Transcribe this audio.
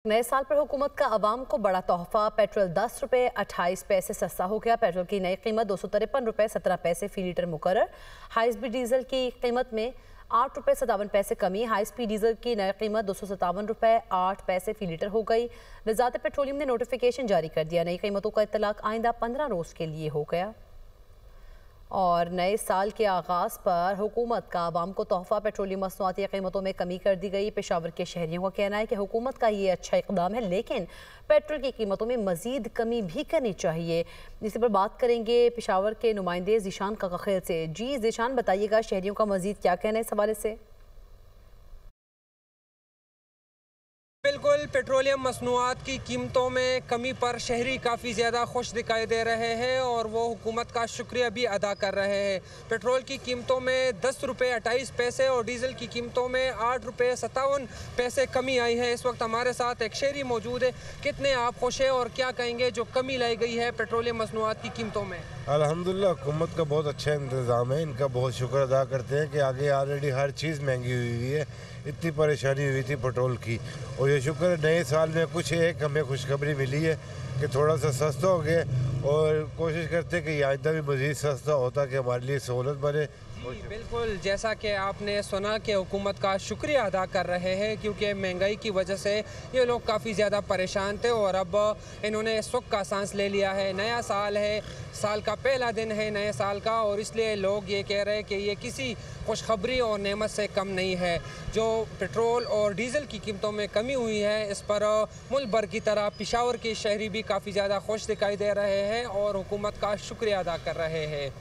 नए साल पर हुकूमत का आवाम को बड़ा तोहफा। पेट्रोल 10 रुपये 28 पैसे सस्ता हो गया। पेट्रोल की नई कीमत 253 रुपये 17 पैसे फी लीटर मुकर्रर। हाई स्पीड डीजल की कीमत में 8 रुपये 57 पैसे कमी। हाई स्पीड डीजल की नई कीमत 257 रुपये 8 पैसे फी लीटर हो गई। वजारत पेट्रोलियम ने नोटिफिकेशन जारी कर दिया। नई कीमतों का इत्तलाक आइंदा 15 रोज़ के लिए हो गया। और नए साल के आगाज़ पर हुकूमत का आवाम को तोहफा। पेट्रोलियम मसनूआती कीमतों में कमी कर दी गई। पेशावर के शहरियों का कहना है कि हुकूमत का ये अच्छा इकदाम है, लेकिन पेट्रोल की कीमतों में मज़ीद कमी भी करनी चाहिए। इसी पर बात करेंगे पेशावर के नुमाइंदे ज़ीशान काकाखेल से। जी ज़ीशान, बताइएगा शहरियों का मज़ीद क्या कहना है इस हवाले से? बिल्कुल, पेट्रोलियम मसनूआत की कीमतों में कमी पर शहरी काफ़ी ज़्यादा खुश दिखाई दे रहे हैं और वो हुकूमत का शुक्रिया भी अदा कर रहे हैं। पेट्रोल की कीमतों में 10 रुपये 28 पैसे और डीज़ल की कीमतों में 8 रुपये 57 पैसे कमी आई है। इस वक्त हमारे साथ एक शहरी मौजूद है। कितने आप खुश हैं और क्या कहेंगे जो कमी लाई गई है पेट्रोलियम मसनूआत की कीमतों में? अल्हम्दुलिल्लाह, हुकूमत का बहुत अच्छा इंतज़ाम है। इनका बहुत शुक्र अदा करते हैं कि आगे ऑलरेडी हर चीज़ महंगी हुई है। इतनी परेशानी हुई थी पेट्रोल की, और ये शुक्र नए साल में कुछ एक हमें खुशखबरी मिली है कि थोड़ा सा सस्ता हो गया, और कोशिश करते हैं कि आइंदा भी मज़ीद सस्ता होता कि हमारे लिए सहूलत बने। बिल्कुल, जैसा कि आपने सुना कि हुकूमत का शुक्रिया अदा कर रहे हैं, क्योंकि महंगाई की वजह से ये लोग काफ़ी ज़्यादा परेशान थे और अब इन्होंने सुख का सांस ले लिया है। नया साल है, साल का पहला दिन है नए साल का, और इसलिए लोग ये कह रहे हैं कि ये किसी खुशखबरी और नेमत से कम नहीं है। जो पेट्रोल और डीज़ल की कीमतों में कमी हुई है, इस पर मुल्क भर की तरह पेशावर के शहरी भी काफ़ी ज़्यादा खुश दिखाई दे रहे हैं और हुकूमत का शुक्रिया अदा कर रहे हैं।